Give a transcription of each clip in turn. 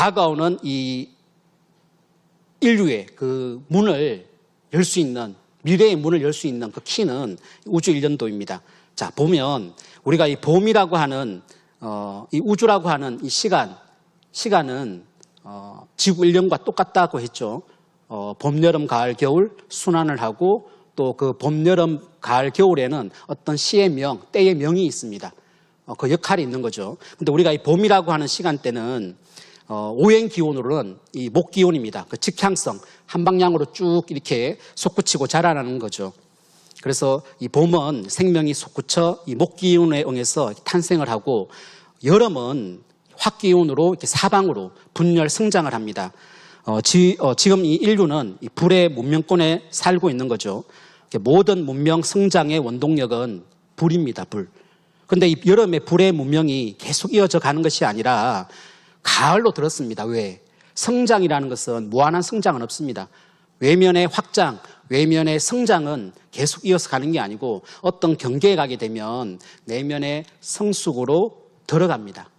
다가오는 이 인류의 그 문을 열 수 있는, 미래의 문을 열 수 있는 그 키는 우주 일년도입니다. 자, 보면 우리가 이 봄이라고 하는 이 우주라고 하는 이 시간은 지구 1년과 똑같다고 했죠. 봄, 여름, 가을, 겨울 순환을 하고 또 그 봄, 여름, 가을, 겨울에는 어떤 시의 명, 때의 명이 있습니다. 그 역할이 있는 거죠. 근데 우리가 이 봄이라고 하는 시간대는 오행 기온으로는 이 목 기온입니다. 그 직향성, 한 방향으로 쭉 이렇게 솟구치고 자라나는 거죠. 그래서 이 봄은 생명이 솟구쳐 이 목 기온에 응해서 탄생을 하고, 여름은 화기온으로 이렇게 사방으로 분열 성장을 합니다. 지금 이 인류는 이 불의 문명권에 살고 있는 거죠. 모든 문명 성장의 원동력은 불입니다. 불. 그런데 이 여름에 불의 문명이 계속 이어져 가는 것이 아니라 가을로 들었습니다. 왜? 성장이라는 것은 무한한 성장은 없습니다. 외면의 확장, 외면의 성장은 계속 이어서 가는 게 아니고 어떤 경계에 가게 되면 내면의 성숙으로 들어갑니다.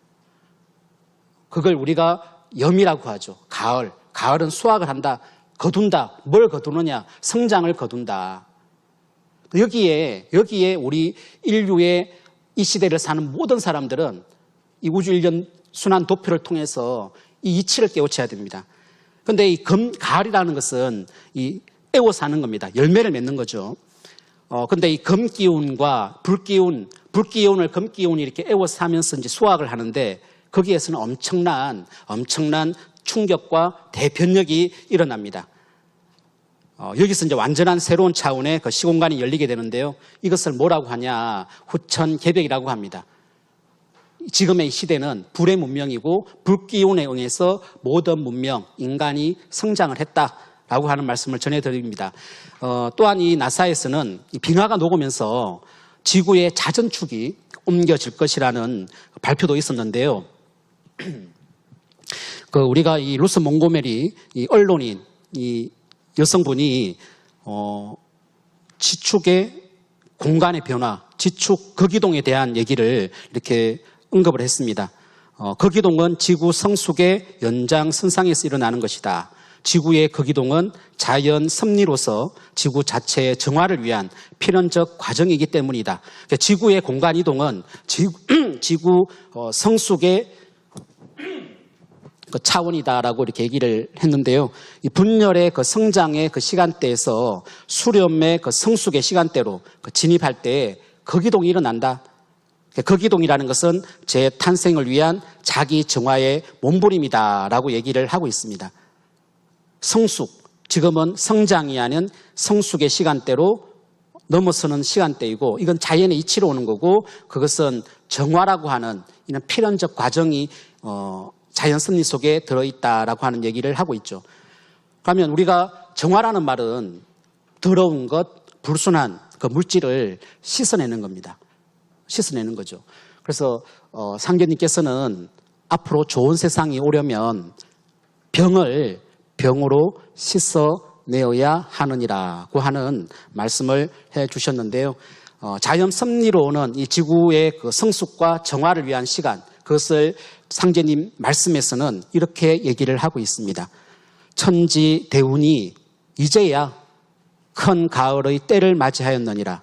그걸 우리가 염이라고 하죠. 가을. 가을은 수확을 한다. 거둔다. 뭘 거두느냐? 성장을 거둔다. 여기에 우리 인류의 이 시대를 사는 모든 사람들은 이 우주 일년 순환 도표를 통해서 이 이치를 깨우쳐야 됩니다. 그런데 이 가을이라는 것은 이 애워 사는 겁니다. 열매를 맺는 거죠. 근데 이 금기운과 불기운을 금기운이 이렇게 애워 사면서 이제 수확을 하는데, 거기에서는 엄청난 충격과 대변력이 일어납니다. 여기서 이제 완전한 새로운 차원의 그 시공간이 열리게 되는데요. 이것을 뭐라고 하냐? 후천개벽이라고 합니다. 지금의 시대는 불의 문명이고 불기운에 응해서 모든 문명, 인간이 성장을 했다라고 하는 말씀을 전해드립니다. 또한 이 나사에서는 이 빙하가 녹으면서 지구의 자전축이 옮겨질 것이라는 발표도 있었는데요. 우리가 이 루스 몽고메리 이 언론인 이 여성분이 지축의 공간의 변화, 지축 거기동에 대한 얘기를 이렇게 언급을 했습니다. 거기동은 지구 성숙의 연장선상에서 일어나는 것이다. 지구의 거기동은 자연 섭리로서 지구 자체의 정화를 위한 필연적 과정이기 때문이다. 그러니까 지구의 공간 이동은 지구 성숙의 그 차원이다라고 이렇게 얘기를 했는데요. 이 분열의 그 성장의 그 시간대에서 수렴의 그 성숙의 시간대로 진입할 때 거기동이 일어난다. 거기동이라는 것은 재탄생을 위한 자기 정화의 몸부림이다라고 얘기를 하고 있습니다. 성숙, 지금은 성장이 아닌 성숙의 시간대로 넘어서는 시간대이고, 이건 자연의 이치로 오는 거고, 그것은 정화라고 하는 이런 필연적 과정이 자연 섭리 속에 들어있다라고 하는 얘기를 하고 있죠. 그러면 우리가 정화라는 말은 더러운 것, 불순한 그 물질을 씻어내는 겁니다. 씻어내는 거죠. 그래서 상계님께서는 앞으로 좋은 세상이 오려면 병을 병으로 씻어내어야 하느니라고 하는 말씀을 해주셨는데요. 자연 섭리로는 이 지구의 그 성숙과 정화를 위한 시간, 그것을 상제님 말씀에서는 이렇게 얘기를 하고 있습니다. 천지 대운이 이제야 큰 가을의 때를 맞이하였느니라.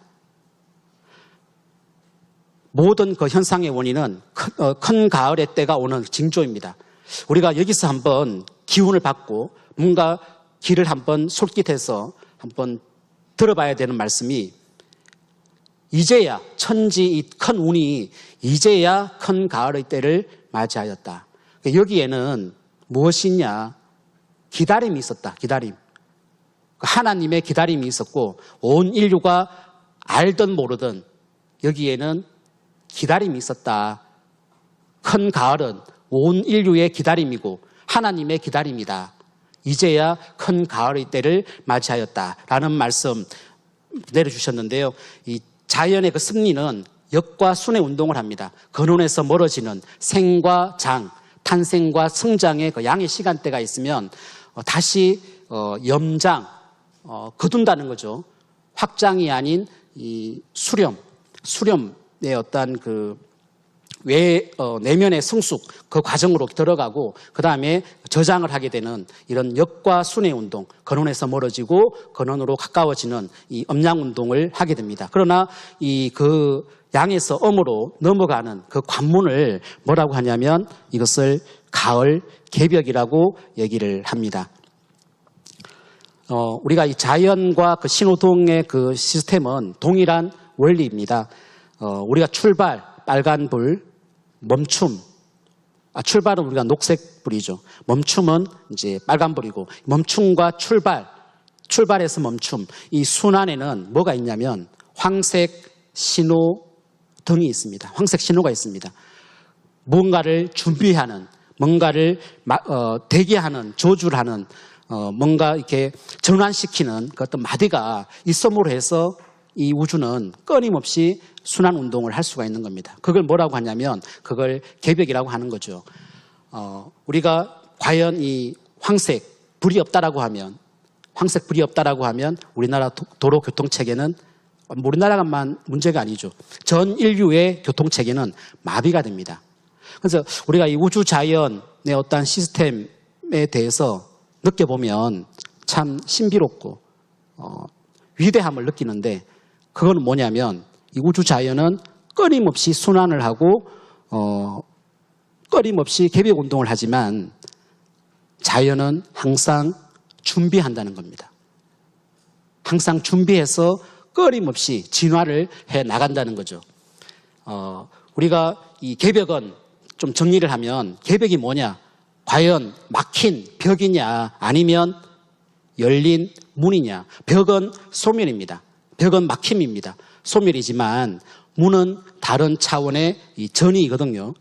모든 그 현상의 원인은 큰 가을의 때가 오는 징조입니다. 우리가 여기서 한번 기운을 받고 뭔가 귀를 한번 솔깃해서 한번 들어봐야 되는 말씀이, 이제야 천지 이 큰 운이 이제야 큰 가을의 때를 맞이하였다. 여기에는 무엇이냐? 기다림이 있었다. 기다림. 하나님의 기다림이 있었고, 온 인류가 알든 모르든 여기에는 기다림이 있었다. 큰 가을은 온 인류의 기다림이고 하나님의 기다림이다. 이제야 큰 가을의 때를 맞이하였다라는 말씀 내려주셨는데요. 이 자연의 그 섭리는 역과 순의 운동을 합니다. 근원에서 멀어지는 생과 장, 탄생과 성장의 그 양의 시간대가 있으면 다시 염장, 거둔다는 거죠. 확장이 아닌 이 수렴의 어떤 그 내면의 성숙 그 과정으로 들어가고 그 다음에 저장을 하게 되는 이런 역과 순의 운동, 근원에서 멀어지고 근원으로 가까워지는 이 음양 운동을 하게 됩니다. 그러나 그 양에서 음으로 넘어가는 그 관문을 뭐라고 하냐면 이것을 가을 개벽이라고 얘기를 합니다. 우리가 이 자연과 그 신호등의 그 시스템은 동일한 원리입니다. 우리가 출발, 빨간불, 멈춤. 출발은 우리가 녹색 불이죠. 멈춤은 이제 빨간불이고, 멈춤과 출발에서 멈춤. 이 순환에는 뭐가 있냐면 황색 신호등이 있습니다. 황색 신호가 있습니다. 뭔가를 준비하는, 뭔가를 대기하는, 조주를 하는, 뭔가 이렇게 전환시키는 그 어떤 마디가 있음으로 해서 이 우주는 끊임없이 순환 운동을 할 수가 있는 겁니다. 그걸 뭐라고 하냐면 그걸 개벽이라고 하는 거죠. 우리가 과연 이 황색 불이 없다라고 하면 우리나라 도로 교통 체계는 우리나라만 문제가 아니죠. 전 인류의 교통 체계는 마비가 됩니다. 그래서 우리가 이 우주 자연의 어떤 시스템에 대해서 느껴보면 참 신비롭고 위대함을 느끼는데 그건 뭐냐면 이 우주 자연은 끊임없이 순환을 하고 끊임없이 개벽 운동을 하지만 자연은 항상 준비한다는 겁니다. 항상 준비해서 끊임없이 진화를 해 나간다는 거죠. 우리가 이 개벽은 좀 정리를 하면 개벽이 뭐냐? 과연 막힌 벽이냐 아니면 열린 문이냐. 벽은 소멸입니다. 벽은 막힘입니다. 소멸이지만 문은 다른 차원의 이 전이거든요.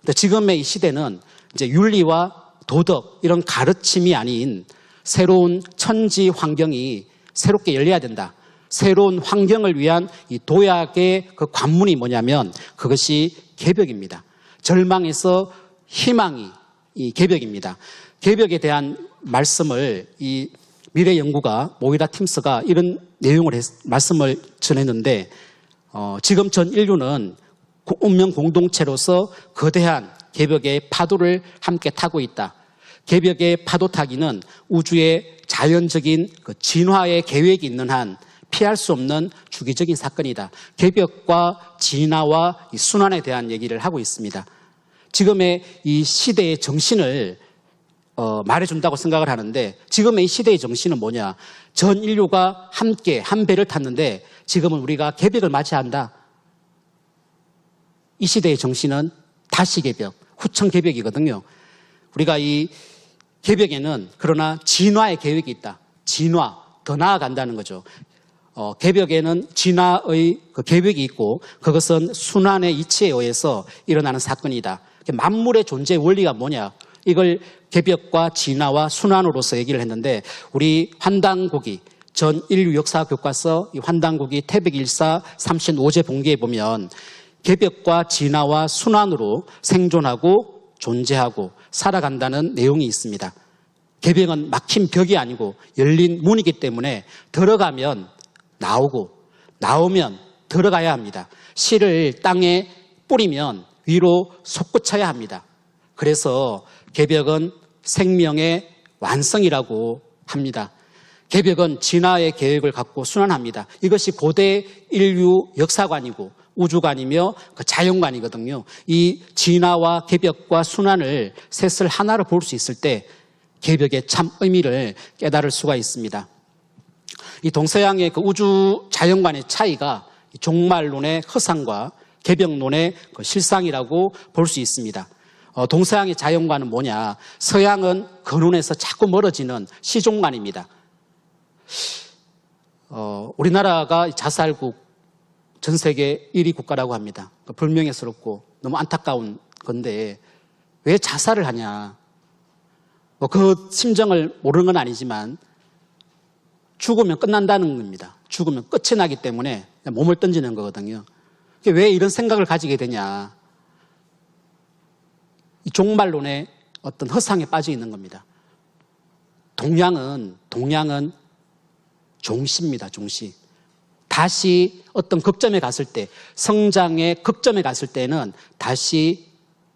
근데 지금의 이 시대는 이제 윤리와 도덕 이런 가르침이 아닌 새로운 천지 환경이 새롭게 열려야 된다. 새로운 환경을 위한 이 도약의 그 관문이 뭐냐면 그것이 개벽입니다. 절망에서 희망이 이 개벽입니다. 개벽에 대한 말씀을 이 미래연구가 모이라 팀스가 이런 내용을 말씀을 전했는데 지금 전 인류는 운명 공동체로서 거대한 개벽의 파도를 함께 타고 있다. 개벽의 파도 타기는 우주의 자연적인 그 진화의 계획이 있는 한 피할 수 없는 주기적인 사건이다. 개벽과 진화와 이 순환에 대한 얘기를 하고 있습니다. 지금의 이 시대의 정신을 말해준다고 생각을 하는데 지금의 이 시대의 정신은 뭐냐? 전 인류가 함께 한 배를 탔는데 지금은 우리가 개벽을 맞이한다. 이 시대의 정신은 다시 개벽, 후천 개벽이거든요. 우리가 이 개벽에는 그러나 진화의 계획이 있다. 진화, 더 나아간다는 거죠. 개벽에는 진화의 그 계획이 있고 그것은 순환의 이치에 의해서 일어나는 사건이다. 만물의 존재 원리가 뭐냐? 이걸 개벽과 진화와 순환으로서 얘기를 했는데 우리 환단고기 전 인류 역사 교과서 이 환단고기 태백일사 35제 본기에 보면 개벽과 진화와 순환으로 생존하고 존재하고 살아간다는 내용이 있습니다. 개벽은 막힌 벽이 아니고 열린 문이기 때문에 들어가면 나오고 나오면 들어가야 합니다. 씨를 땅에 뿌리면 위로 솟구쳐야 합니다. 그래서 개벽은 생명의 완성이라고 합니다. 개벽은 진화의 계획을 갖고 순환합니다. 이것이 고대 인류 역사관이고 우주관이며 그 자연관이거든요. 이 진화와 개벽과 순환을 셋을 하나로 볼 수 있을 때 개벽의 참 의미를 깨달을 수가 있습니다. 이 동서양의 그 우주 자연관의 차이가 종말론의 허상과 개벽론의 그 실상이라고 볼 수 있습니다. 동서양의 자연관은 뭐냐? 서양은 근원에서 자꾸 멀어지는 시종관입니다. 우리나라가 자살국 전 세계 1위 국가라고 합니다. 불명예스럽고 너무 안타까운 건데 왜 자살을 하냐? 그 심정을 모르는 건 아니지만 죽으면 끝난다는 겁니다. 죽으면 끝이 나기 때문에 몸을 던지는 거거든요. 왜 이런 생각을 가지게 되냐? 이 종말론의 어떤 허상에 빠져 있는 겁니다. 동양은 종시입니다. 종시. 다시 어떤 극점에 갔을 때, 성장의 극점에 갔을 때는 다시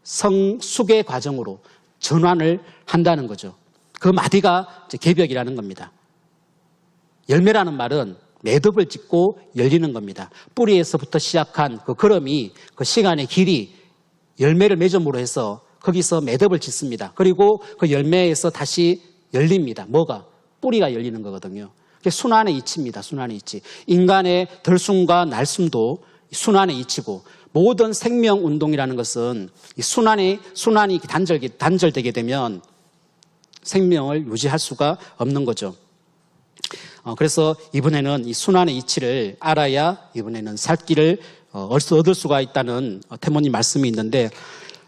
성숙의 과정으로 전환을 한다는 거죠. 그 마디가 이제 개벽이라는 겁니다. 열매라는 말은 매듭을 짓고 열리는 겁니다. 뿌리에서부터 시작한 그 걸음이 그 시간의 길이 열매를 맺음으로 해서 거기서 매듭을 짓습니다. 그리고 그 열매에서 다시 열립니다. 뭐가? 뿌리가 열리는 거거든요. 그게 순환의 이치입니다. 순환의 이치. 인간의 들숨과 날숨도 순환의 이치고 모든 생명 운동이라는 것은 이 순환이 단절되게 되면 생명을 유지할 수가 없는 거죠. 그래서 이번에는 이 순환의 이치를 알아야 이번에는 살 길을 얻을 수가 있다는 태모님 말씀이 있는데,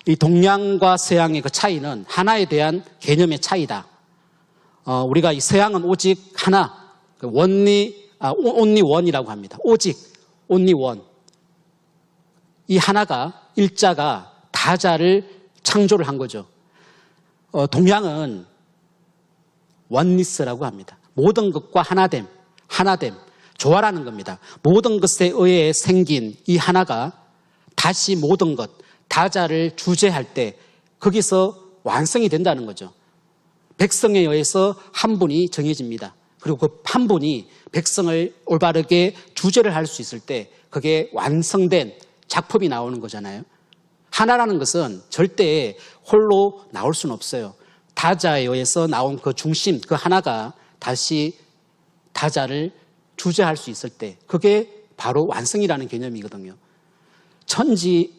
이 동양과 서양의 그 차이는 하나에 대한 개념의 차이다. 우리가 이 서양은 오직 하나, only one이라고 합니다. 오직 only one. 이 하나가 일자가 다자를 창조를 한 거죠. 동양은 oneness라고 합니다. 모든 것과 하나됨, 조화라는 겁니다. 모든 것에 의해 생긴 이 하나가 다시 모든 것, 다자를 주재할 때 거기서 완성이 된다는 거죠. 백성에 의해서 한 분이 정해집니다. 그리고 그 한 분이 백성을 올바르게 주재를 할 수 있을 때 그게 완성된 작품이 나오는 거잖아요. 하나라는 것은 절대 홀로 나올 수는 없어요. 다자에 의해서 나온 그 중심, 그 하나가 다시 다자를 주재할 수 있을 때 그게 바로 완성이라는 개념이거든요. 천지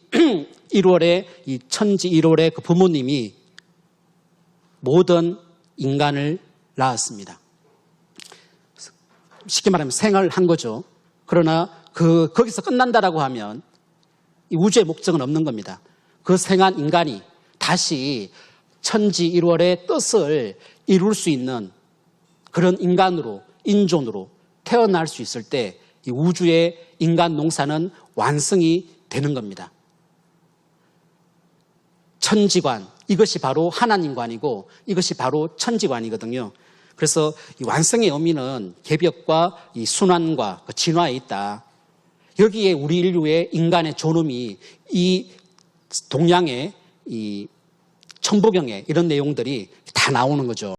1월에 그 부모님이 모든 인간을 낳았습니다. 쉽게 말하면 생을 한 거죠. 그러나 거기서 끝난다라고 하면 이 우주의 목적은 없는 겁니다. 그 생한 인간이 다시 천지 1월의 뜻을 이룰 수 있는 그런 인간으로, 인존으로 태어날 수 있을 때 이 우주의 인간 농사는 완성이 되는 겁니다. 천지관, 이것이 바로 하나님관이고 이것이 바로 천지관이거든요. 그래서 이 완성의 의미는 개벽과 이 순환과 그 진화에 있다. 여기에 우리 인류의 인간의 존엄이 이 동양의 이 천부경에 이런 내용들이 다 나오는 거죠.